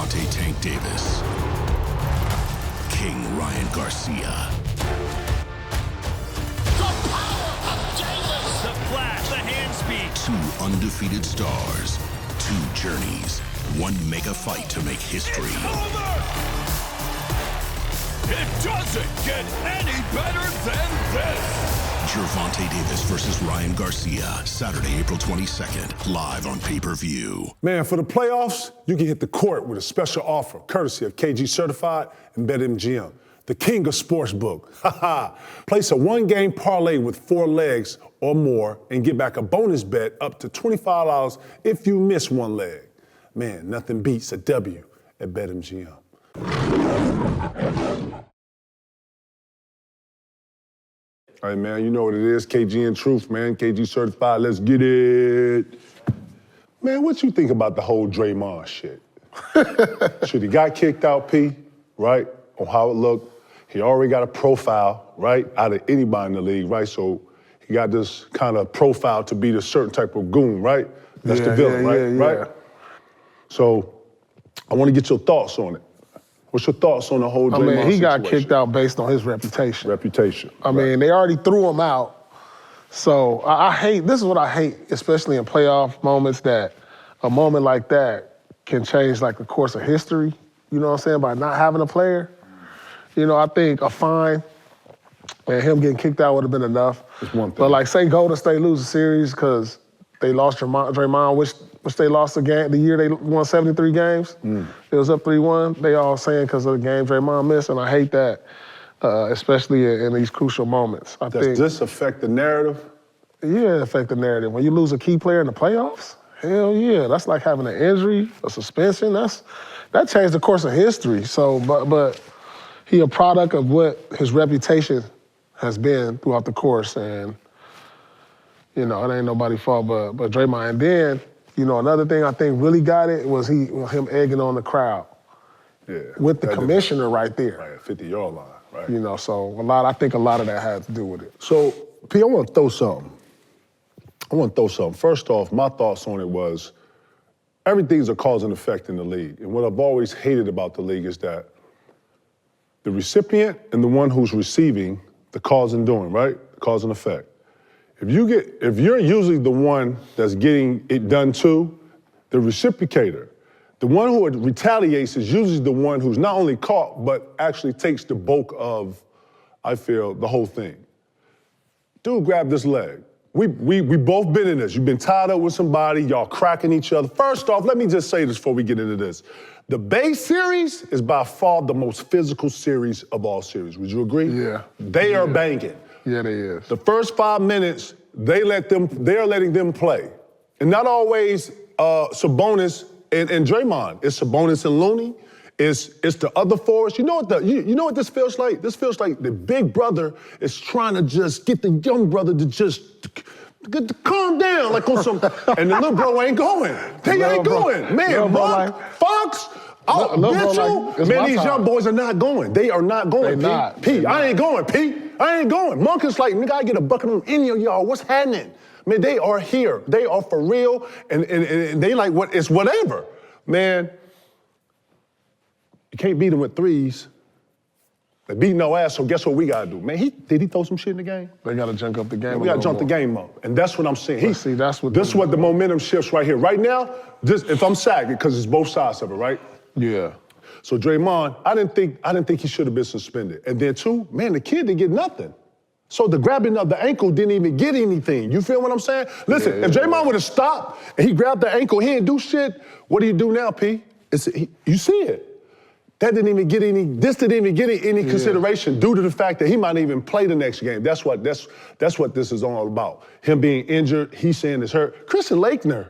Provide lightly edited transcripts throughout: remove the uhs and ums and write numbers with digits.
Gervonta Tank Davis, King Ryan Garcia. The power of Davis! The flash, the hand speed. Two undefeated stars, two journeys, one mega fight to make history. It's over! It doesn't get any better than this! Gervonta Davis versus Ryan Garcia, Saturday, April 22nd, live on pay-per-view. Man, for the playoffs, you can hit the court with a special offer, courtesy of KG Certified and BetMGM, the king of sportsbook. Place a one-game parlay with 4 legs or more and get back a bonus bet up to $25 if you miss one leg. Man, nothing beats a W at BetMGM. All right, man, you know what it is. KG and Truth, man. KG Certified, let's get it. Man, what you think about the whole Draymond shit? Shit, he got kicked out, P, right, on how it looked. He already got a profile, right, out of anybody in the league, right? So he got this kind of profile to be the certain type of goon, right? That's the villain, right? So I want to get your thoughts on it. What's your thoughts on the whole Draymond situation? He got kicked out based on his reputation. I right. mean, they already threw him out. So I hate, this is what I hate, especially in playoff moments, that a moment like that can change like the course of history, you know what I'm saying, by not having a player. You know, I think a fine and him getting kicked out would have been enough. It's one thing. But like, say Golden State lose a series because they lost Draymond, which they lost the game, the year they won 73 games. It was up 3-1. They all saying because of the game Draymond missed, and I hate that, especially in these crucial moments. Does this affect the narrative? Yeah, it affect the narrative. When you lose a key player in the playoffs, hell yeah, that's like having an injury, a suspension. That changed the course of history. So, but he a product of what his reputation has been throughout the course, and you know, it ain't nobody's fault but Draymond. And then, you know, another thing I think really got it was him egging on the crowd. Yeah. With the commissioner right there. Right, 50-yard line, right. You know, so I think a lot of that had to do with it. So, P, I want to throw something. First off, my thoughts on it was everything's a cause and effect in the league. And what I've always hated about the league is that the recipient and the one who's receiving the cause and doing, right? Cause and effect. If you're usually the one that's getting it done to, the reciprocator, the one who retaliates is usually the one who's not only caught, but actually takes the bulk of, I feel, the whole thing. Dude, grab this leg. We both been in this. You've been tied up with somebody, y'all cracking each other. First off, let me just say this before we get into this. The Bay series is by far the most physical series of all series. Would you agree? Yeah. They are banging. Yeah, they is. The first 5 minutes, they're letting them play. And not always Sabonis and Draymond. It's Sabonis and Looney. It's the other forwards. You know what this feels like? This feels like the big brother is trying to just get the young brother to just calm down, like on some, and the little bro ain't going. They ain't going. Man, Mark, Fox, Mitchell, man, these young boys are not going. They are not going, P. I ain't going, P. I ain't going. Monk is like, nigga, I get a bucket on any of y'all. What's happening? Man, they are here. They are for real, and they like, it's whatever. Man, you can't beat them with threes. They beat no ass, so guess what we gotta do? Man, did he throw some shit in the game? They gotta jump up the game. We gotta jump the game up, and that's what I'm saying. This is what the momentum shifts right here. Right now, if I'm sagging, because it's both sides of it, right? Yeah. So Draymond, I didn't think he should have been suspended. And then two, man, the kid didn't get nothing. So the grabbing of the ankle didn't even get anything. You feel what I'm saying? Listen, if Draymond would have stopped and he grabbed the ankle, he didn't do shit, what do you do now, P? You see it. This didn't even get any consideration due to the fact that he might even play the next game. That's what this is all about. Him being injured, he's saying it's hurt. Christian Laettner,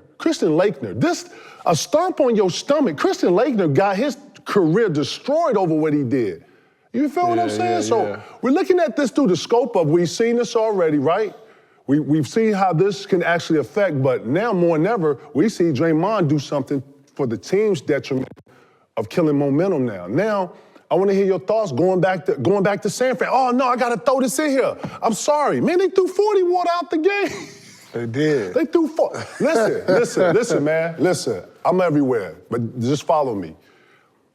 a stomp on your stomach. Christian Laettner got his career destroyed over what he did. You feel what I'm saying? We're looking at this through the scope of, we've seen this already, right? We've seen how this can actually affect, but now more than ever, we see Draymond do something for the team's detriment of killing momentum now. Now, I want to hear your thoughts going back to San Fran. Oh no, I gotta throw this in here. I'm sorry. Man, they threw 40 water out the game. They did. They threw 40. Listen, man. Listen, I'm everywhere, but just follow me.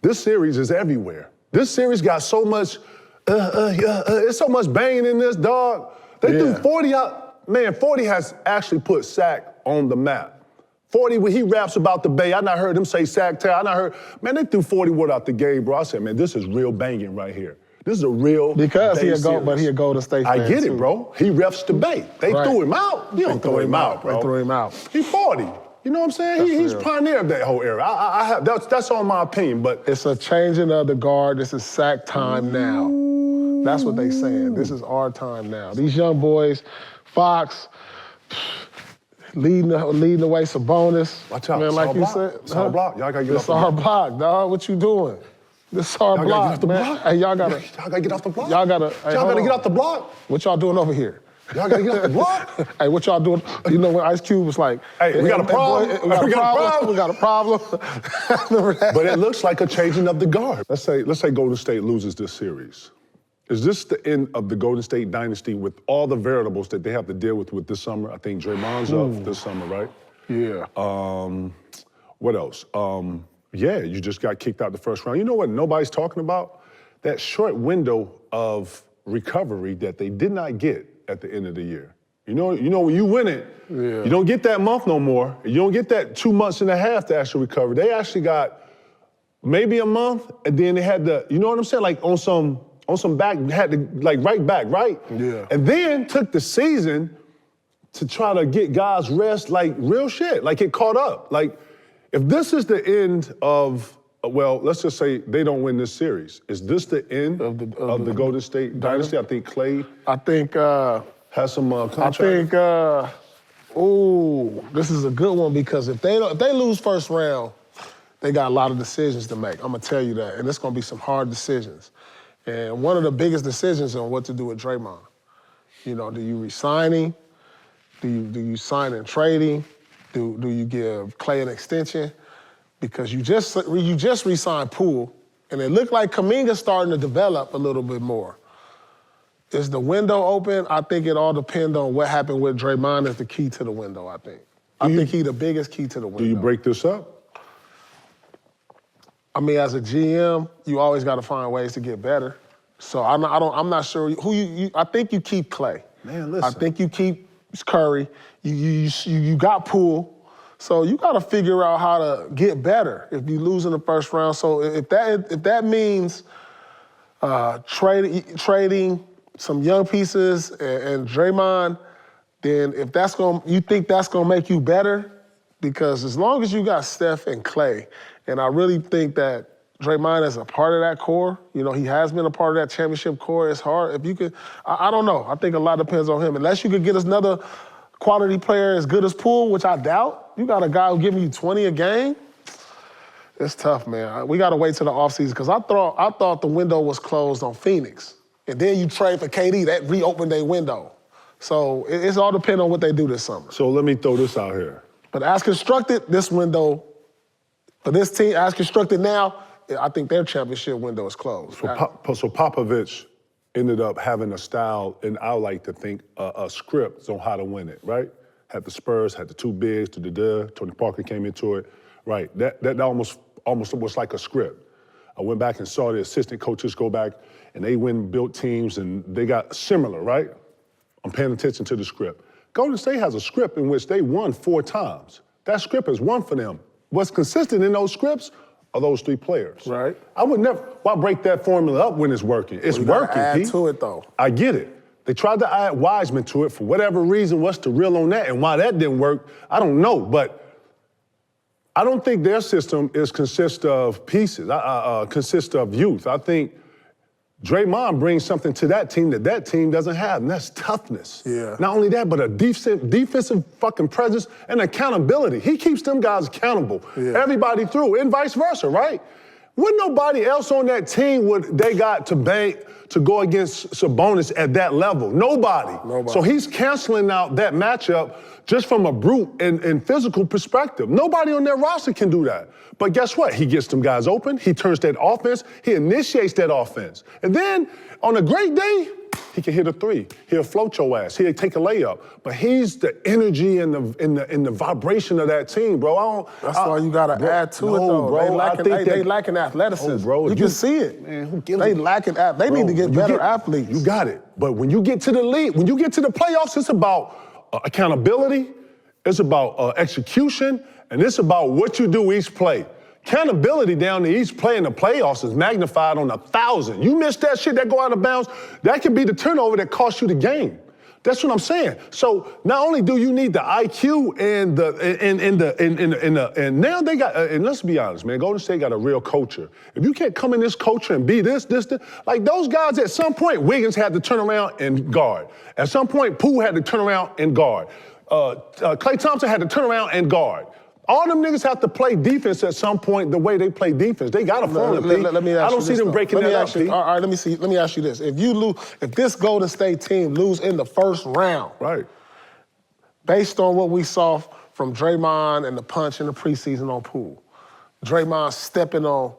This series is everywhere. This series got so much, it's so much banging in this, dog. They threw 40 out. Man, 40 has actually put Sac on the map. 40, when he raps about the Bay, I not heard him say Sac Town. I not heard, man, they threw 40 word out the game, bro. I said, man, this is real banging right here. This is a real Because he a Golden State fan, I get it, too. bro. He refs the Bay. They threw him out. You don't throw him out, bro. They threw him out. He 40. You know what I'm saying? He's pioneer of that whole era. That's all my opinion, but it's a changing of the guard. This is Sac time now. That's what they saying. This is our time now. These young boys, Fox, leading the way, Sabonis. Watch out, man, like you said. It's our block. Y'all gotta get off the block. This our block, dog. What you doing? This our Y'all block, gotta get off the man. block. Hey, y'all gotta get off the block. Y'all gotta get off the block. What y'all doing over here? Y'all gotta get off the block. Hey, what y'all doing? You know when Ice Cube was like, hey, we got a problem. We got a problem. Remember that? But it looks like a changing of the guard. Let's say Golden State loses this series. Is this the end of the Golden State dynasty with all the variables that they have to deal with this summer? I think Draymond's up this summer, right? Yeah. What else? Yeah, you just got kicked out the first round. You know what nobody's talking about? That short window of recovery that they did not get at the end of the year. You know when you win it, you don't get that month no more. You don't get that 2 months and a half to actually recover. They actually got maybe a month, and then they had to, you know what I'm saying? Like on some back, had to like right back, right? Yeah. And then took the season to try to get guys rest, like real shit. Like it caught up. Like if this is the end of, well, let's just say they don't win this series. Is this the end of the Golden State dynasty? I think Clay. I think has some contract. I think. This is a good one because if they lose first round, they got a lot of decisions to make. I'm gonna tell you that, and it's gonna be some hard decisions. And one of the biggest decisions on what to do with Draymond. You know, do you resign him? Do you sign and trade him? Do you give Clay an extension? Because you just re-signed Poole, and it looked like Kuminga's starting to develop a little bit more. Is the window open? I think it all depends on what happened with Draymond as the key to the window, I think. I think he's the biggest key to the window. Do you break this up? I mean, as a GM, you always got to find ways to get better. So I'm not sure who you. I think you keep Clay. Man, listen. I think you keep Curry. You got Poole. So you got to figure out how to get better if you lose in the first round. So if that means trading some young pieces and Draymond, then if you think that's gonna make you better, because as long as you got Steph and Clay, and I really think that Draymond is a part of that core. You know, he has been a part of that championship core. It's hard. If you could, I don't know. I think a lot depends on him. Unless you could get us another quality player as good as Poole, which I doubt. You got a guy who's giving you 20 a game. It's tough, man. We got to wait till the offseason because I thought the window was closed on Phoenix. And then you trade for KD, that reopened their window. So it's all depending on what they do this summer. So let me throw this out here. But as constructed, this window, for this team, as constructed now, I think their championship window is closed. So Popovich ended up having a style, and I like to think a script on how to win it, right? Had the Spurs, had the two bigs, Tony Parker came into it, right? That almost was like a script. I went back and saw the assistant coaches go back, and they went and built teams, and they got similar, right? I'm paying attention to the script. Golden State has a script in which they won 4 times. That script is one for them. What's consistent in those scripts are those 3 players. Right. I would never, why break that formula up when it's working? It's working, add Pete. to it, though. I get it. They tried to add Wiseman to it for whatever reason. What's the real on that? And why that didn't work, I don't know. But I don't think their system consists of pieces, consists of youth. I think Draymond brings something to that team that team doesn't have, and that's toughness. Yeah. Not only that, but a defensive fucking presence and accountability. He keeps them guys accountable, everybody through, and vice versa, right? Wouldn't nobody else on that team they got to go against Sabonis at that level? Nobody. So he's canceling out that matchup just from a brute and physical perspective. Nobody on their roster can do that. But guess what? He gets them guys open. He turns that offense. He initiates that offense. And then on a great day, He can hit a three. He'll float your ass. He'll take a layup. But he's the energy and the vibration of that team, bro. That's why you gotta add to it, though. Bro, they lacking athleticism. Bro, you can see it. Man, who gives they lacking. They need to get better athletes. You got it. But when you get to the league, when you get to the playoffs, it's about accountability. It's about execution, and it's about what you do each play. Accountability down to each play in the playoffs is magnified on 1,000. You miss that shit that go out of bounds, that can be the turnover that costs you the game. That's what I'm saying. So not only do you need the IQ and now they got, and let's be honest, man, Golden State got a real culture. If you can't come in this culture and be this, like those guys at some point, Wiggins had to turn around and guard. At some point, Poole had to turn around and guard. Klay Thompson had to turn around and guard. All them niggas have to play defense at some point the way they play defense. They got to fall in, Pete. I don't see them breaking that up, Pete. All right, let me ask you this. If you lose, if this Golden State team lose in the first round, right, based on what we saw from Draymond and the punch in the preseason on Poole, Draymond stepping on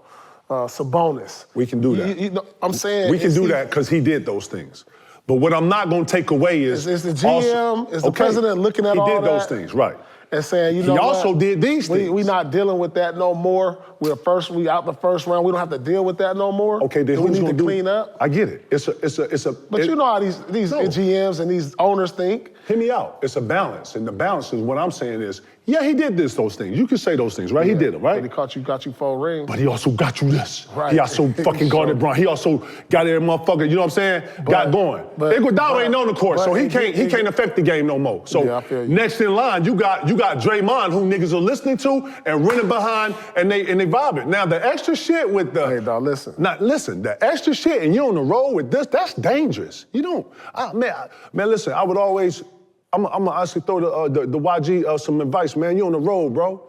Sabonis. We can do that. I'm saying we can do that because he did those things. But what I'm not going to take away is the GM, is the president looking at all that? He did those things, right. And saying, you know he also did these things. We're not dealing with that no more. We out the first round. We don't have to deal with that no more. Okay, then we need to clean up. I get it. But you know how these GMs and these owners think. Hear me out. It's a balance, and the balance is what I'm saying is, yeah, he did those things. You can say those things, right? Yeah, he did them, right? But he got you 4 rings. But he also got you this. Right. He also fucking guarded Brown. He also got every motherfucker, you know what I'm saying? Got going. Iguodala ain't on the court, so he can't affect the game no more. So next in line, you got Draymond, who niggas are listening to and running behind, and they vibing. Now the extra shit with the listen. The extra shit and you on the road with this, that's dangerous. You don't, man, listen, I would always. I'm gonna actually throw the YG some advice, man. You on the road, bro.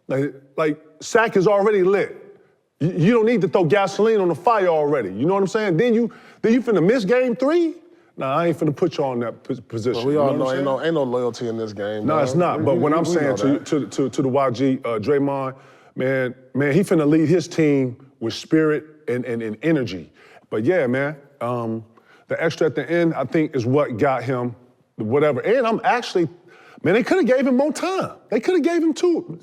Like Sac is already lit. You don't need to throw gasoline on the fire already. You know what I'm saying? Then you finna miss game 3? Nah, I ain't finna put you on that position. Well, we all know ain't no loyalty in this game. No, it's not. But when I'm saying to the YG, Draymond, man, he finna lead his team with spirit and energy. But yeah, man, the extra at the end, I think, is what got him whatever. And I'm actually, man, they could have gave him more time. They could have gave him 2.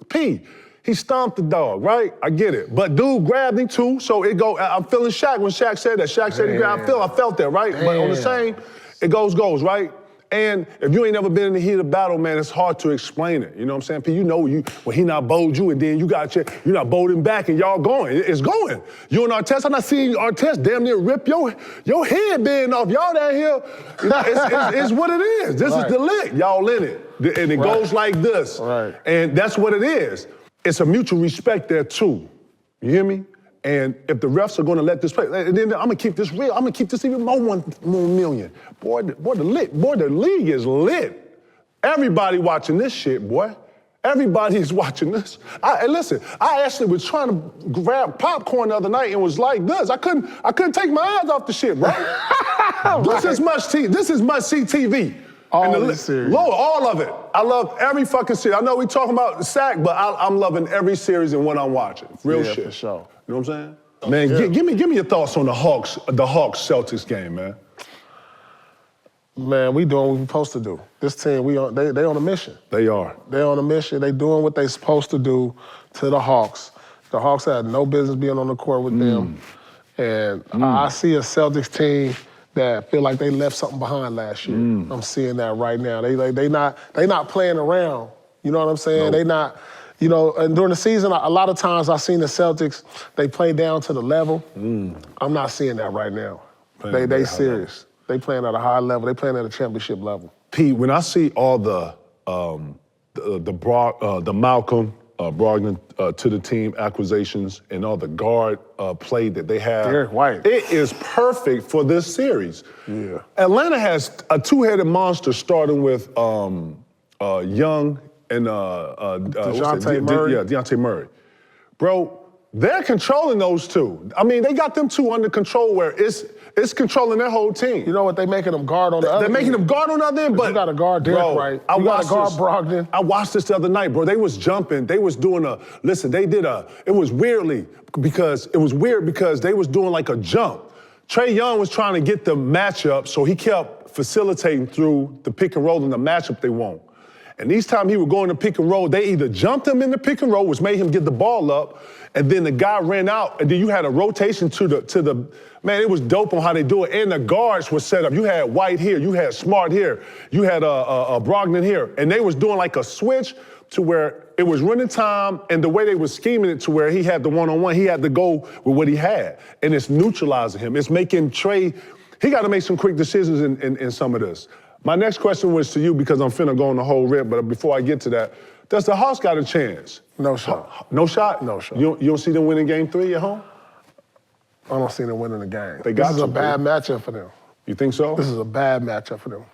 He stomped the dog, right? I get it. But dude grabbed him too, so it go, I'm feeling Shaq when Shaq said that. Shaq said he grabbed, I felt that, right? But on the same, it goes, right? And if you ain't never been in the heat of battle, man, it's hard to explain it. You know what I'm saying? P, you know when he not bowled you and then you not bowled him back and y'all going. It's going. You and Artest, I'm not seeing Artest damn near rip your head being off. Y'all down here, it's what it is. This is the lick. Y'all in it. And it goes like this. Right. And that's what it is. It's a mutual respect there too. You hear me? And if the refs are gonna let this play, and then I'm gonna keep this real, I'm gonna keep this even more million. Boy, the league is lit. Everybody watching this shit, boy. Everybody is watching this. And listen, I actually was trying to grab popcorn the other night and was like this. I couldn't take my eyes off the shit, bro. This is must-see TV. All the series. Lord, all of it. I love every fucking series. I know we talking about Sac, but I'm loving every series and what I'm watching. Real shit. For sure. You know what I'm saying? Man, give me your thoughts on the Hawks Celtics game, man. Man, we doing what we supposed to do. This team, they on a mission. They are. They on a mission. They doing what they supposed to do to the Hawks. The Hawks had no business being on the court with them. And I see a Celtics team that feel like they left something behind last year. I'm seeing that right now. They not playing around. You know what I'm saying? Nope. They not, you know, and during the season, a lot of times I've seen the Celtics, they play down to the level. I'm not seeing that right now. They serious. They playing at a high level. They playing at a championship level. Pete, when I see all the Malcolm Brogdon to the team acquisitions and all the guard play that they have. Derek White. It is perfect for this series. Yeah. Atlanta has a two-headed monster starting with Young and DeJounte Murray. DeJounte Murray. Bro, they're controlling those two. I mean, they got them two under control where it's controlling their whole team. You know what? They making them guard on the other end. They're making them guard on the other end, but you got to guard Derek White. You got to guard Brogdon. I watched this the other night, bro. They was jumping. They was doing it was weird because they was doing like a jump Trey Young was trying to get the matchup, so he kept facilitating through the pick and roll and the matchup they want. And each time he would go in the pick and roll, they either jumped him in the pick and roll, which made him get the ball up, and then the guy ran out, and then you had a rotation to the man, it was dope on how they do it. And the guards were set up. You had White here, you had Smart here, you had Brogdon here, and they was doing like a switch to where it was running time, and the way they were scheming it to where he had the one-on-one, he had to go with what he had. And it's neutralizing him. It's making Trey, he got to make some quick decisions in some of this. My next question was to you because I'm finna go on the whole rip, but before I get to that, does the Hawks got a chance? No shot. No shot? No shot. You don't see them winning game 3 at home? I don't see them winning the game. This is a bad matchup for them. You think so? This is a bad matchup for them.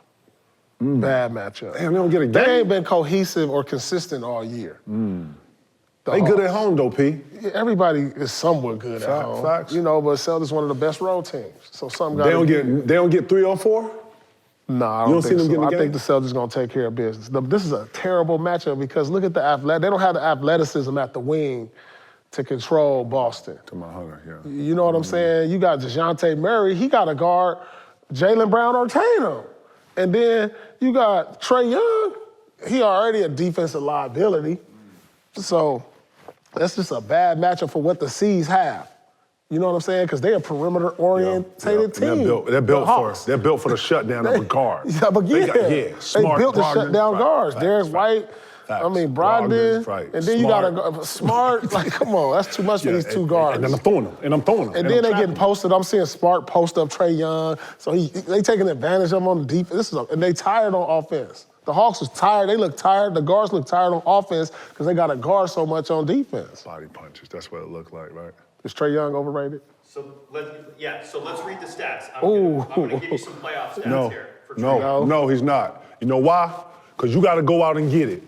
Bad matchup. Damn, they don't get a game. They ain't been cohesive or consistent all year. They good at home though, P. Everybody is somewhat good at home. Facts. You know, but Celtics one of the best road teams. So some guys they don't get 3 or 4? No, I don't think so. I think the Celtics gonna take care of business. This is a terrible matchup because look at the athletic. They don't have the athleticism at the wing to control Boston. To my hunter, yeah. You know what I'm saying? You got DeJounte Murray. He got to guard Jaylen Brown or Tatum. And then you got Trey Young. He already a defensive liability. So that's just a bad matchup for what the C's have. You know what I'm saying? Because they're a perimeter-orientated team. They're built for the shutdown of a guard. Yeah, but They Smart, built to shut down guards. Derek White, Brogdon, and then you got a Smart. Like, come on, that's too much for these two guards. And I'm throwing them. And then they getting posted. I'm seeing Smart post up Trey Young. So they taking advantage of him on the defense. And they tired on offense. The Hawks was tired. They look tired. The guards look tired on offense because they got to guard so much on defense. Body punches. That's what it looked like, right? Is Trey Young overrated? So let's read the stats. I'm gonna give you some playoff stats here. No, he's not. You know why? Because you got to go out and get it.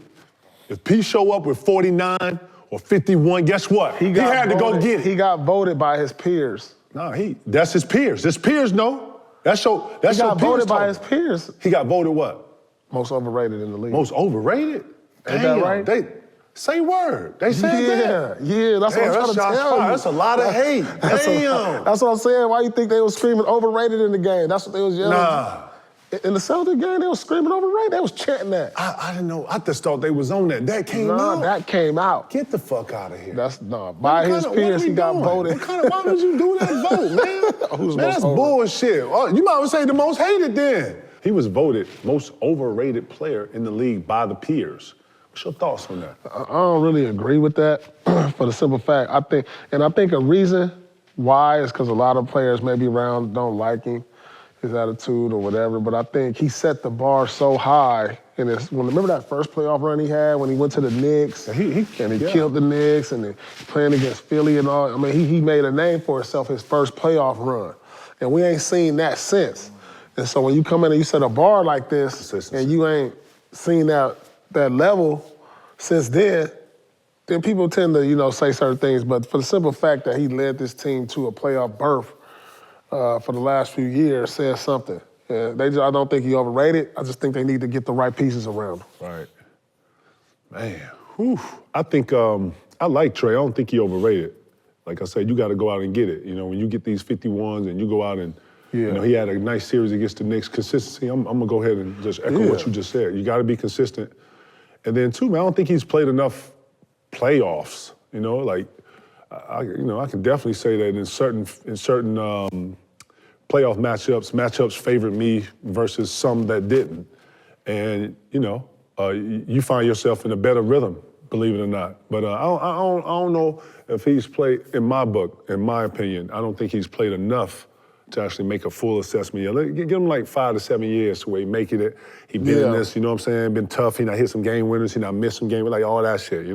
If P show up with 49 or 51, guess what? He had to go get it. He got voted by his peers. No, that's his peers. His peers know. That's your peers. He got voted by his peers. He got voted what? Most overrated in the league. Most overrated? Ain't that right? Say word. They said that. Yeah, that's what I'm trying to tell you. That's a lot of hate. Damn. That's what I'm saying. Why you think they was screaming overrated in the game? That's what they was yelling. Nah. In the Celtics game, they was screaming overrated. They was chanting that. I didn't know. I just thought they was on that. That came out. That came out. Get the fuck out of here. By his peers, he got voted. Why would you do that vote, man? That's bullshit. Oh, you might as well say the most hated then. He was voted most overrated player in the league by the peers. What's your thoughts on that? I don't really agree with that for the simple fact. I think a reason why is because a lot of players maybe around don't like him, his attitude or whatever, but I think he set the bar so high. Remember that first playoff run he had when he went to the Knicks? He killed the Knicks and then playing against Philly and all. I mean, he made a name for himself his first playoff run. And we ain't seen that since. And so when you come in and you set a bar like this and you ain't seen that level since then people tend to, say certain things. But for the simple fact that he led this team to a playoff berth for the last few years says something. I don't think he overrated. I just think they need to get the right pieces around him. Right. Man, whew. I think I like Trey. I don't think he overrated. Like I said, you got to go out and get it. When you get these 51s and you go out and he had a nice series against the Knicks. Consistency, I'm going to go ahead and just echo what you just said. You got to be consistent. And then, too, man, I don't think he's played enough playoffs. I can definitely say that in certain playoff matchups favored me versus some that didn't. And, you find yourself in a better rhythm, believe it or not. But I don't know if he's played, in my book, in my opinion, I don't think he's played enough to actually make a full assessment. Give him like 5 to 7 years to where he making it. He been in this, you know what I'm saying? Been tough. He not hit some game winners. He not missed some game, like all that shit,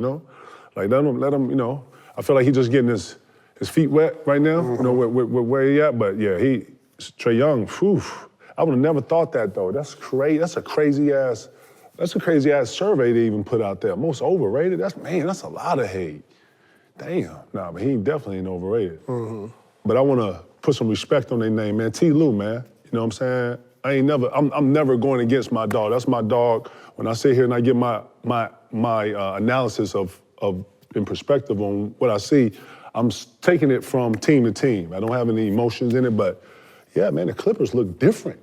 Like let him. I feel like he's just getting his feet wet right now. Where he at. But yeah, Trey Young. Whew, I would have never thought that though. That's crazy. That's a crazy ass survey they even put out there. Most overrated. That's a lot of hate. Damn. Nah, but he definitely ain't overrated. But I want to put some respect on their name, man. T. Lue, man. You know what I'm saying? I'm never going against my dog. That's my dog. When I sit here and I give my analysis of in perspective on what I see, I'm taking it from team to team. I don't have any emotions in it, but Yeah, man, the Clippers look different.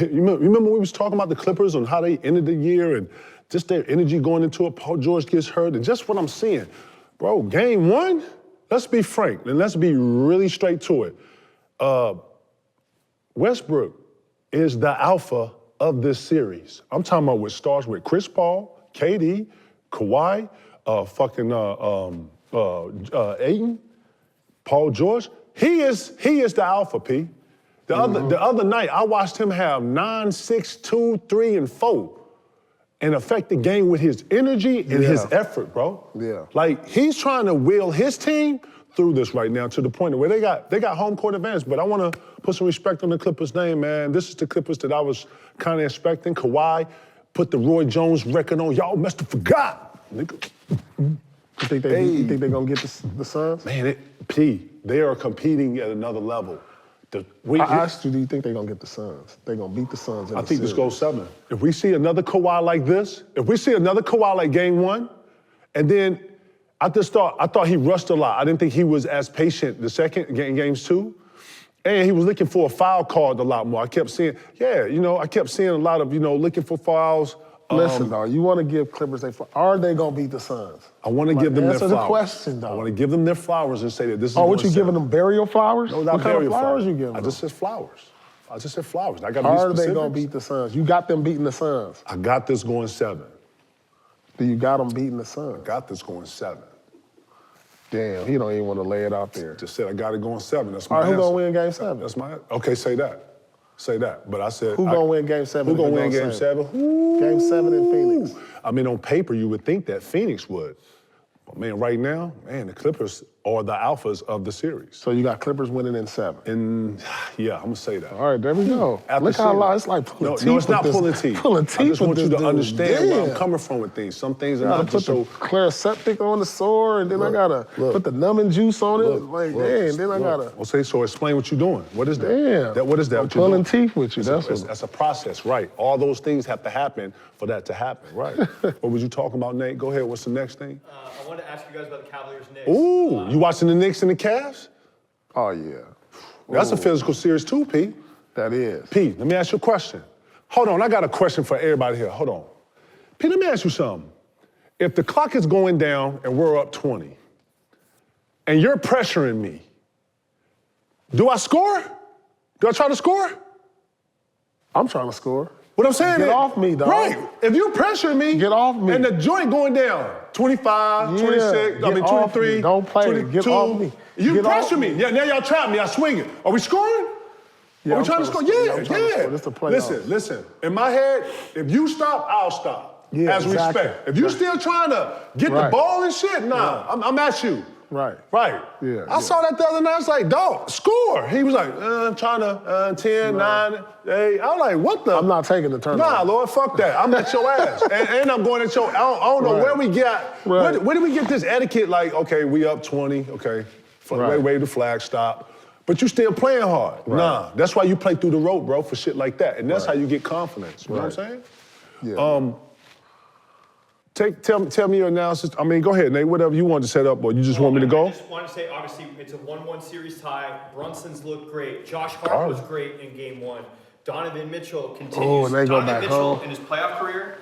You remember we was talking about the Clippers and how they ended the year and just their energy going into it. Paul George gets hurt and just what I'm seeing. Bro, game one, let's be frank and let's be really straight to it. Westbrook is the alpha of this series. I'm talking about what starts with Chris Paul, KD, Kawhi, Ayton, Paul George. He is the alpha, P. The other night, I watched him have 9, 6, 2, 3, and 4 and affect the game with his energy and his effort, bro. Yeah. Like, he's trying to will his team through this right now to the point where they got home court advantage, but I want to put some respect on the Clippers' name, man. This is the Clippers that I was kind of expecting. Kawhi put the Roy Jones record on. Y'all must have forgot. You think they're going to get the Suns? Man, they are competing at another level. I asked you, do you think they're going to get the Suns? They're going to beat the Suns in I the think series. this goes 7. If we see another Kawhi like this, if we see another Kawhi like game 1, and then I thought he rushed a lot. I didn't think he was as patient the second games 2. And he was looking for a foul card a lot more. I kept seeing, I kept seeing a lot of, looking for fouls. Listen, dog, you want to give Clippers are they going to beat the Suns? I want to give them their flowers. Answer the question, dog. I want to give them their flowers and say that this is what you giving them, burial flowers? No, not what kind burial of flowers you giving them? I just said flowers. I just said flowers. I got How are they going to beat the Suns? You got them beating the Suns. I got this going 7. Do you got them beating the Suns? I got this going 7. Damn, he don't even want to lay it out there. Just said I got it going 7. That's my All right, answer. who gonna win game 7? That's my okay. Say that. Say that. But I said who gonna win game 7? Who gonna win game 7? Game 7 in Phoenix. I mean, on paper, you would think that Phoenix would. But man, right now, the Clippers are the alphas of the series. So you got Clippers winning in 7. And yeah, I'm gonna say that. All right, there we go. Look how long it's like pulling teeth. No, it's not pulling teeth. Pulling teeth. I just want you to understand where I'm Damn. coming from with things. Some things are I not put just the so. Clariseptic on the sore, and then I gotta put the numbing juice on it. Then I gotta. Okay, so explain what you're doing. What is that? Damn. What is that? I'm what you're pulling doing? teeth with you. That's a process, right? All those things have to happen for that to happen, right? What was you talking about, Nate? Go ahead. What's the next thing? I wanted to ask you guys about the Cavaliers Knicks. Ooh, you watching the Knicks and the Cavs? Oh yeah. That's a physical series too, P. That is. P, let me ask you a question. Hold on, I got a question for everybody here. Hold on. P, let me ask you something. If the clock is going down and we're up 20, and you're pressuring me, do I score? Do I try to score? I'm trying to score. What I'm saying Get is, off me, dog. Right. If you pressure me, Get off me. And the joint going down, 25, 26, Get off 23, me. Don't play. 22. Get off me. You Get pressure off me. Yeah, now y'all trap me. I swing it. Are we scoring? Yeah, Are we I'm trying to score? I'm trying to score. This the playoffs. Listen. In my head, if you stop, I'll stop. Yeah, as exactly. respect. If you still trying to get the ball and shit, nah, I'm at you. Right. Yeah. I saw that the other night. I was like, dog, score. He was like, I'm trying to 10, 9, 8. I was like, what the? I'm not taking the turnover. Nah, Lord, fuck that. I'm at your ass. and I'm going at your, I don't know where we got, where did we get this etiquette like, okay, we up 20, okay, wave the flag, stop. But you still playing hard. Right. Nah, that's why you play through the rope, bro, for shit like that. And that's how you get confidence. You know what I'm saying? Yeah. Tell me your analysis. I mean, go ahead, Nate, whatever you want to set up, or you just want me to go? I just want to say, obviously, it's a 1-1 series tie. Brunson's looked great. Josh Hart was great in game 1. Donovan Mitchell continues. Oh, and they go Donovan back Mitchell home. in his playoff career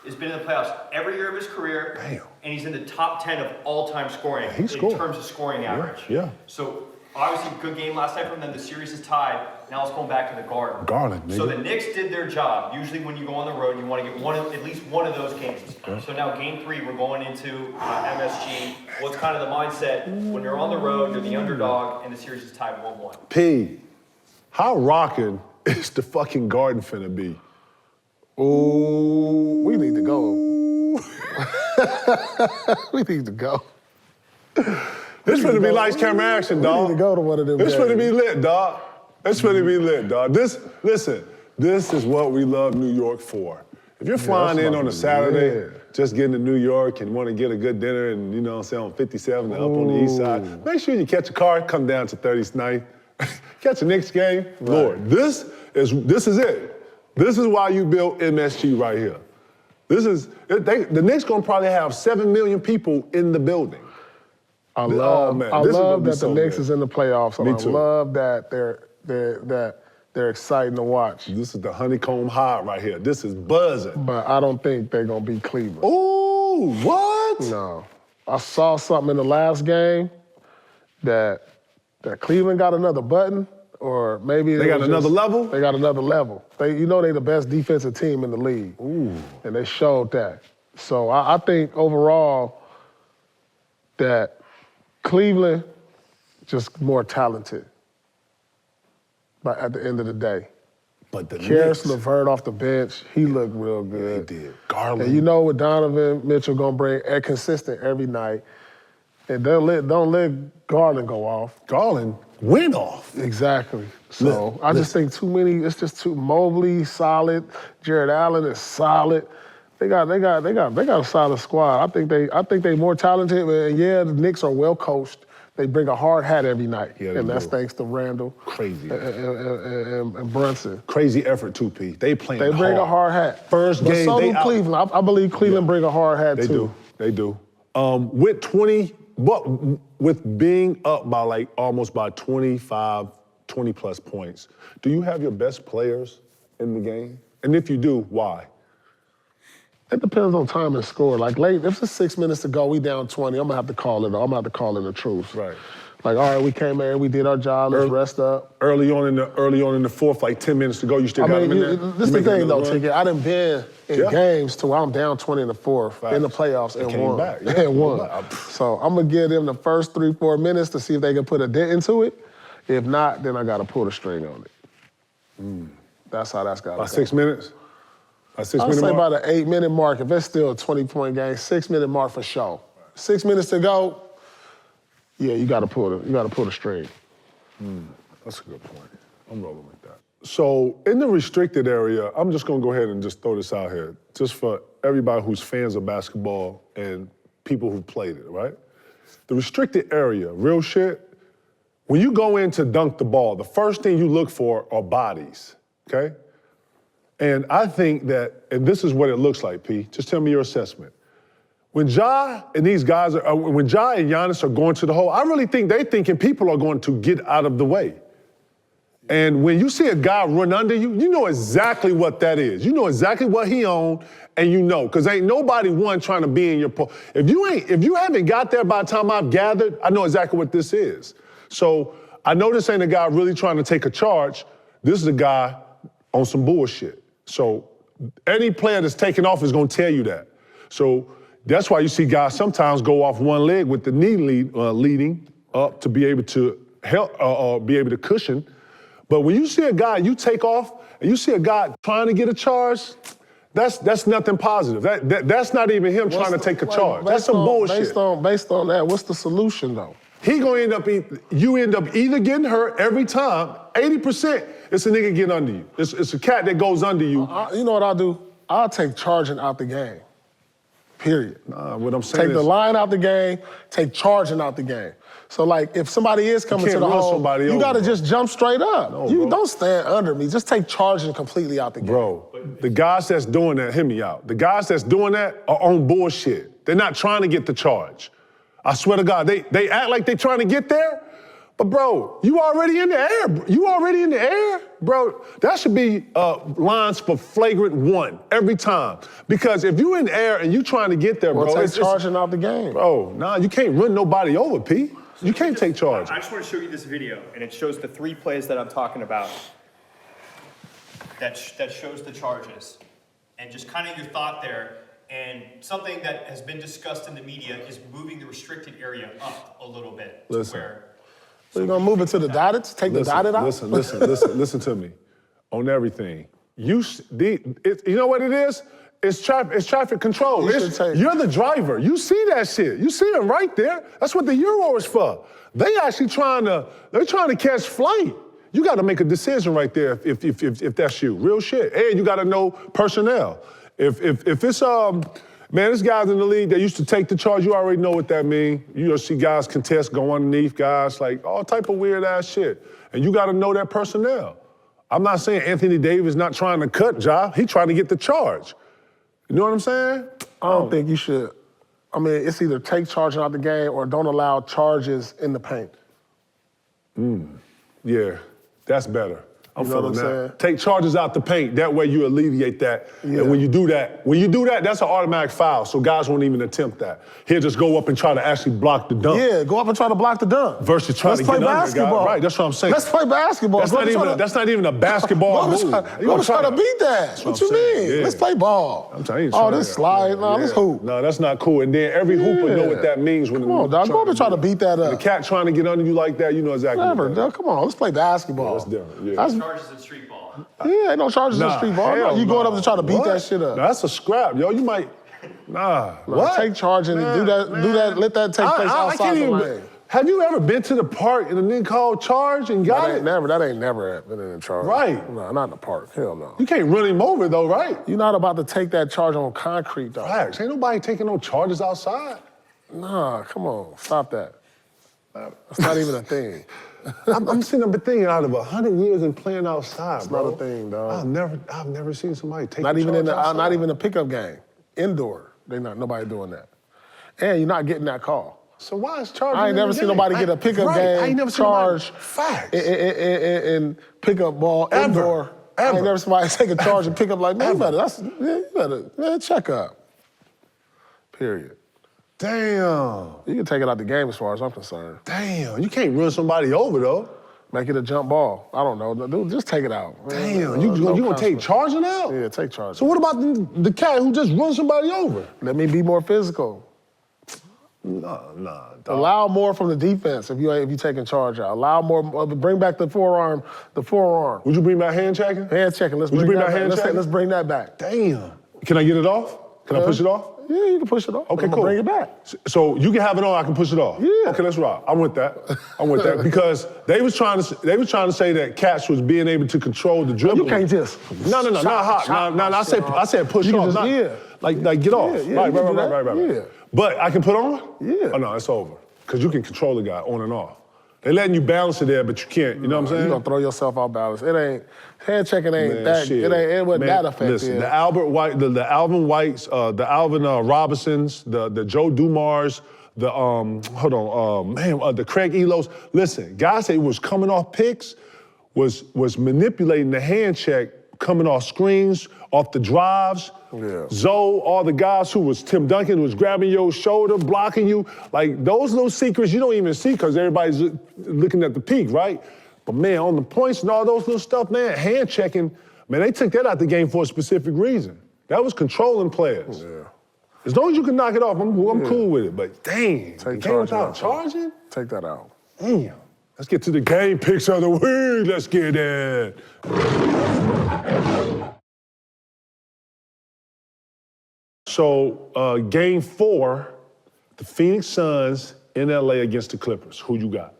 has been in the playoffs every year of his career. Damn. And he's in the top 10 of all-time scoring in scored. terms of scoring average. Yeah. So, obviously, good game last night from them. The series is tied. Now it's going back to the Garden. Nigga. So the Knicks did their job. Usually when you go on the road, you want to get at least one of those games. So now game 3, we're going into MSG. What's kind of the mindset when you're on the road, you're the underdog, and the series is tied 1-1? P, how rocking is the fucking Garden finna be? Ooh, we need to go. We need to go. This finna be lights, camera, action, dog. We need to go to one of them This games. finna be lit, dog. This finna be lit, dog. Listen, this is what we love New York for. If you're flying in on a Saturday, just getting to New York and want to get a good dinner and, you know what I'm saying, on 57 and up on the east side, make sure you catch a car, come down to 39th, catch a Knicks game. Right. Lord, this is it. This is why you built MSG right here. The Knicks gonna probably have 7 million people in the building. I love that the Knicks is in the playoffs. And Me too. I love that they're they're exciting to watch. This is the honeycomb high right here. This is buzzing. But I don't think they're gonna beat Cleveland. Ooh, what? No. I saw something in the last game that Cleveland got another button, or maybe They got another level? They got another level. They the best defensive team in the league. Ooh. And they showed that. So I think overall that Cleveland just more talented. But at the end of the day. But the Karis Knicks, LeVert off the bench, he looked real good. He did. Garland. And you know what Donovan Mitchell gonna bring consistent every night. And don't let Garland go off. Garland went off. Exactly. So I just think too many. It's just too Mobley solid. Jared Allen is solid. They got a solid squad. I think they more talented. And yeah, the Knicks are well coached. They bring a hard hat every night, and that's thanks to Randall. Crazy. And Brunson. Crazy effort too, P. They playing They bring a hard hat. First game, so they do Cleveland. I believe Cleveland bring a hard hat too. They do. With being up by like almost by 25, 20 plus points, do you have your best players in the game? And if you do, why? It depends on time and score. Like late, if it's 6 minutes to go, we down 20, I'm gonna have to call it. I'm gonna have to call in the truth. Right. Like, all right, we came in, we did our job, let's rest up. Early on in the fourth, like 10 minutes to go, you still got them in there? This is the thing though, Ticket. I done been in games to where I'm down 20 in the fourth, in the playoffs, and came won. back. Yeah, And won. So I'm gonna give them the first 3-4 minutes to see if they can put a dent into it. If not, then I gotta pull the string on it. That's how that's gotta go. By 6 minutes? By 6 I'll minute say mark? about an 8-minute mark. If it's still a 20-point game, 6-minute mark for sure. 6 minutes to go, yeah, you gotta pull the string. That's a good point. I'm rolling with that. So in the restricted area, I'm just gonna go ahead and just throw this out here, just for everybody who's fans of basketball and people who played it, right? The restricted area, real shit, when you go in to dunk the ball, the first thing you look for are bodies, okay? And I think that, and this is what it looks like, P, just tell me your assessment. When Ja and these guys when Ja and Giannis are going to the hole, I really think they thinking people are going to get out of the way. And when you see a guy run under you, you know exactly what that is. You know exactly what he owned, and you know, because ain't nobody trying to be in your If you haven't got there by the time I've gathered, I know exactly what this is. So I know this ain't a guy really trying to take a charge. This is a guy on some bullshit. So any player that's taking off is gonna tell you that. So that's why you see guys sometimes go off one leg with the knee leading up to be able to help be able to cushion. But when you see a guy, you take off, and you see a guy trying to get a charge, that's nothing positive. That's not even him trying to take a charge. That's some bullshit. Based on that, what's the solution though? You end up either getting hurt every time. 80%, it's a nigga getting under you. It's a cat that goes under you. You know what I'll do? I'll take charging out the game. Period. Nah, what I'm saying Take the line out the game, take charging out the game. So like if somebody is coming to the hole, you gotta just jump straight up. No, you bro. don't stand under me. Just take charging completely out the game. Bro, the guys that's doing that, hear me out. The guys that's doing that are on bullshit. They're not trying to get the charge. I swear to God, they act like they're trying to get there, but bro, you already in the air. You already in the air, bro. That should be lines for flagrant 1 every time. Because if you in the air and you trying to get there, bro, take charging out the game. Bro, nah, you can't run nobody over, P. You can't take charge. I just want to show you this video, and it shows the 3 plays that I'm talking about. That shows the charges, and just kind of your thought there. And something that has been discussed in the media is moving the restricted area up a little bit. Listen. So you're gonna move it to the dotted? Take the dotted out? Listen to me. On everything. You know what it is? It's traffic control. You're the driver. You see that shit. You see them right there. That's what the Euro is for. They actually trying to catch flight. You got to make a decision right there if that's you. Real shit. And you got to know personnel. If it's man, there's guys in the league that used to take the charge. You already know what that means. You see guys contest, go underneath guys, like all type of weird ass shit. And you got to know that personnel. I'm not saying Anthony Davis not trying to cut Ja. He trying to get the charge. You know what I'm saying? I don't think you should. I mean, it's either take charging out the game or don't allow charges in the paint. Yeah. That's better. I'm You know feeling what I'm that. saying? Take charges out the paint. That way you alleviate that. Yeah. And when you do that, that's an automatic foul. So guys won't even attempt that. He'll just go up and try to actually block the dunk. Yeah, go up and try to block the dunk. Versus trying to get under the guy. basketball. Right, that's what I'm saying. Let's play basketball. That's not even a basketball move. Go try to beat that. What you mean? Yeah. Let's play ball. I'm telling you. Oh, this slide. No, this hoop. No, that's not cool. And then every hooper know what that means when Come on, dog. Go up and try to beat that up. The cat trying to get under you like that, you know exactly. Never, what dog. Come on, let's play basketball. that's different. Yeah. Charges in street ball. Yeah, ain't no charges in street ball. No, you going up to try to beat that shit up. No, that's a scrap, yo. You might. What? Take charge and do that. Let that take place outside the lane. Have you ever been to the park and a nigga called charge and got it? That ain't never been in the charge. Right. No, not in the park. Hell no. You can't run him over though, right? You're not about to take that charge on concrete, though. Facts. Ain't nobody taking no charges outside. Nah, come on. Stop that. That's not even a thing. I'm sitting up thinking out of 100 years and playing outside, It's not a thing, dog. I've never seen somebody take Not even outside. not even a pickup game. Indoor. Nobody doing that. And you're not getting that call. So why is charging? I ain't never seen nobody get a pickup game I ain't never charge seen facts. and pickup ball indoor. I ain't never seen somebody take a charge and pick up like, man, you better check up. Period. Damn. You can take it out the game as far as I'm concerned. Damn. You can't run somebody over though. Make it a jump ball. I don't know. Dude, just take it out. Damn. You gonna take charging out? Yeah, take charge. So what about the cat who just runs somebody over? Let me be more physical. Nah. Dog. Allow more from the defense if you taking charge out. Allow more. Bring back the forearm. Would you bring back hand checking? Hand checking. Let's Would bring you bring that back hand checking? Let's bring that back. Damn. Can I get it off? Can I push it off? Yeah, you can push it off. Okay, cool. Bring it back. So you can have it on, I can push it off. Yeah. Okay, let's rock. I'm with that. Because they was trying to say that Catch was being able to control the dribble. You can't just. No, not hot. No, I said push You can off. just- Not, yeah. like get off. Yeah, right. you can do that. Yeah. But I can put on? Yeah. Oh no, it's over. Because you can control the guy on and off. They letting you balance it there, but you can't. You know what I'm saying? You're gonna throw yourself out balance. It ain't hand checking ain't Man, that. shit. It wasn't that effective. Listen, the Albert White, the Alvin Whites, the Alvin Robinsons, the Joe Dumars, the Craig Elos. Listen, guys that was coming off picks was manipulating the hand check, coming off screens, off the drives. Yeah. Zoe, all the guys who was Tim Duncan who was grabbing your shoulder, blocking you. Like those little secrets you don't even see because everybody's looking at the peak, right? But man, on the points and all those little stuff, man, hand checking, man, they took that out the game for a specific reason. That was controlling players. Yeah. As long as you can knock it off, I'm cool with it. But dang, the game without out. charging? Take that out. Damn. Let's get to the game picks of the week. Let's get it. So, game 4, the Phoenix Suns in LA against the Clippers. Who you got?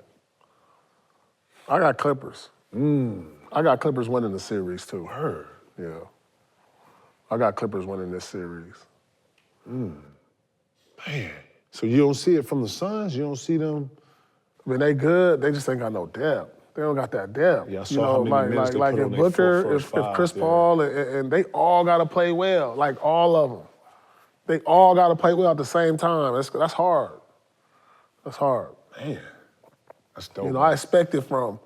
I got Clippers. I got Clippers winning the series too. Heard. Yeah. I got Clippers winning this series. Man. So you don't see it from the Suns? You don't see them? I mean, they good. They just ain't got no depth. They don't got that depth. Yeah, I saw how many minutes they put if on their Booker, if Chris Paul, and they all got to play well. Like all of them. They all got to play well at the same time. That's hard. That's hard. Man, that's dope. You know, I expect it from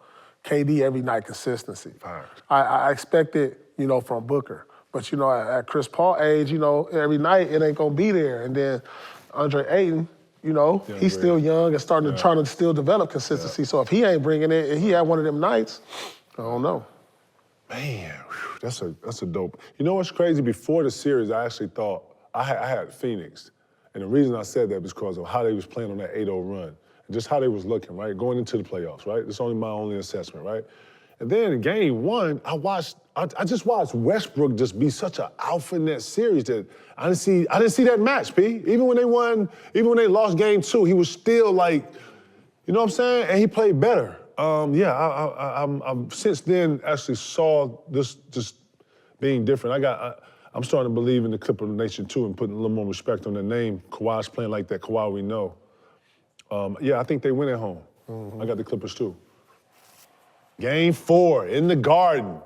KD every night consistency. Fine. I expect it, from Booker. But, at Chris Paul age, every night it ain't going to be there. And then Andre Ayton, he's still young and trying to still develop consistency. So if he ain't bringing it, and he had one of them nights, I don't know. Man, that's a dope. You know what's crazy? Before the series, I actually thought I had Phoenix. And the reason I said that was because of how they was playing on that 8-0 run. And just how they was looking, right? Going into the playoffs, right? It's only my only assessment, right? And then in game 1, I just watched Westbrook just be such an alpha in that series that I didn't see that match, P. Even when they lost game 2, he was still like, you know what I'm saying? And he played better. I'm since then actually saw this just being different. I'm starting to believe in the Clipper Nation too and putting a little more respect on their name. Kawhi's playing like that Kawhi we know. I think they win at home. I got the Clippers too. Game 4 in the Garden,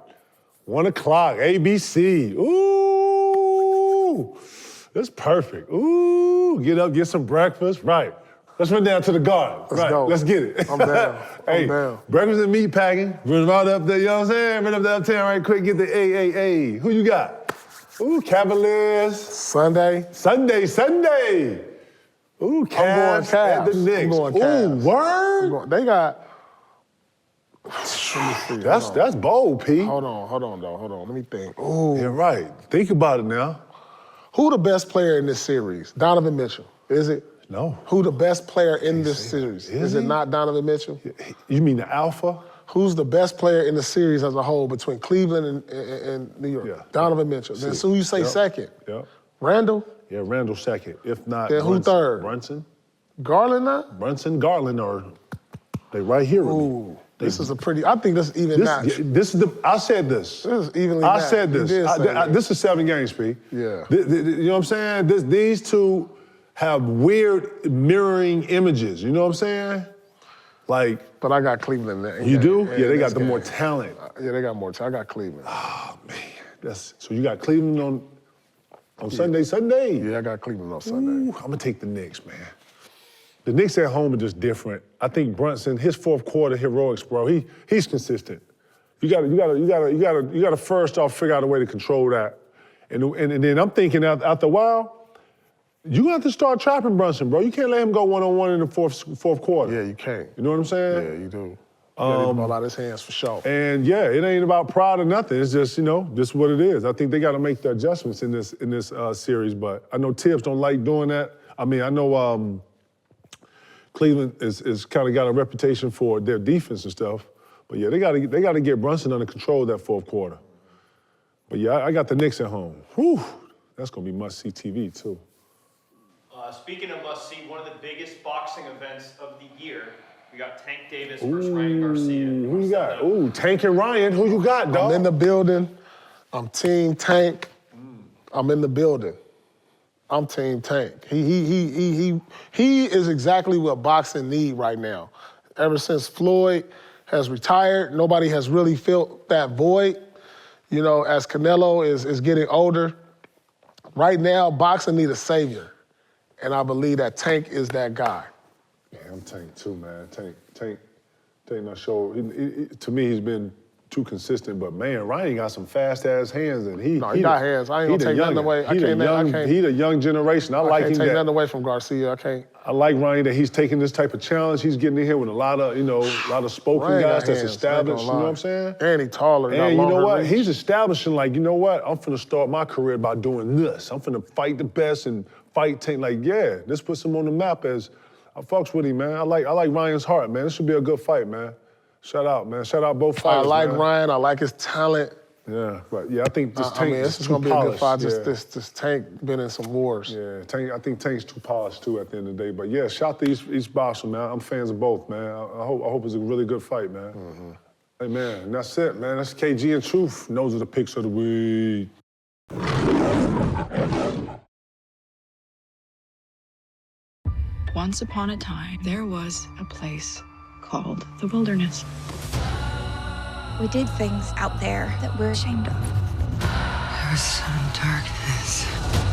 1 o'clock, ABC. Ooh, that's perfect. Ooh, get up, get some breakfast. Right. Let's run down to the garden. Let's go. Let's get it. I'm down. Hey, I'm down. breakfast and meat packing. Run right up there, you know what I'm saying? Run up the uptown right quick, get the A. Who you got? Ooh, Cavaliers. Sunday. Ooh, Cavs. I'm going Cavs. At the Knicks. I'm going Cavs. Ooh, word? They got. Let me see. That's bold, P. Hold on. Let me think. Ooh. Yeah, right. Think about it now. Who the best player in this series? Donovan Mitchell. Is it? No. Who the best player in this series? Is it not Donovan Mitchell? You mean the alpha? Who's the best player in the series as a whole between Cleveland and New York? Yeah. Donovan Mitchell. Then who you say second? Yep. Randall? Yeah, Randall second. If not, Then who third? Brunson. Garland not? Brunson, Garland are they right here with me. Ooh. This is a pretty, I think this is even match. I said this. This is evenly I matched. said this. You did say that. This is 7 games, P. Yeah. You know what I'm saying? These two have weird mirroring images. You know what I'm saying? Like. But I got Cleveland. You do? Yeah, they got the more talent. Yeah, they got more talent. I got Cleveland. Oh, man. So you got Cleveland on Sunday? Yeah, I got Cleveland on Sunday. Ooh, I'm gonna take the Knicks, man. The Knicks at home are just different. I think Brunson, his fourth quarter heroics, bro, he's consistent. You gotta first off figure out a way to control that. And then I'm thinking after a while, you're gonna have to start trapping Brunson, bro. You can't let him go one-on-one in the fourth quarter. Yeah, you can't. You know what I'm saying? Yeah, you do. Get the ball out of his hands for sure. And yeah, it ain't about pride or nothing. It's just, just what it is. I think they gotta make the adjustments in this series, but I know Tibbs don't like doing that. I mean, I know Cleveland is kind of got a reputation for their defense and stuff. But yeah, they gotta get Brunson under control that fourth quarter. But yeah, I got the Knicks at home. Whew, that's gonna be must-see TV too. Speaking of must-see, one of the biggest boxing events of the year, we got Tank Davis versus Ryan Garcia. Who you got? Ooh, Tank and Ryan. Who you got, dog? I'm in the building. I'm Team Tank. I'm in the building. I'm Team Tank. He is exactly what boxing need right now. Ever since Floyd has retired, nobody has really felt that void. As Canelo is getting older, right now boxing need a savior, and I believe that Tank is that guy. Yeah, I'm Tank too, man. Tank not sure. To me, he's been too consistent, but man, Ryan got some fast-ass hands, and he got hands. I ain't gonna take nothing away. He the young generation. I like him. I can't take nothing away from Garcia. I can't. I like Ryan that he's taking this type of challenge. He's getting in here with a lot of spoken Ryan guys that's hands, established. You know what I'm saying? And he taller. And you know what? Reach. He's establishing I'm finna start my career by doing this. I'm finna fight the best and fight Tank. This puts him on the map as I fucks with him, man. I like Ryan's heart, man. This should be a good fight, man. Shout out, man. Shout out both fighters, I like man. Ryan. I like his talent. Yeah, but yeah, I think this Tank this is too gonna be polished. a good fight. This Tank been in some wars. Yeah, I think Tank's too polished too at the end of the day. But yeah, shout to East Boston, man. I'm fans of both, man. I hope it's a really good fight, man. Mm-hmm. Hey, man, and that's it, man. That's KG and Truth. Those are the picks of the week. Once upon a time, there was a place called the wilderness. We did things out there that we're ashamed of. There was some darkness.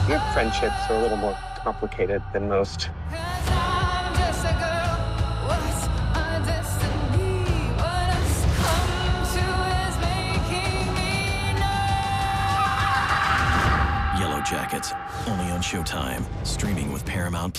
Your friendships are a little more complicated than most. Yellow Jackets, only on Showtime, streaming with Paramount+.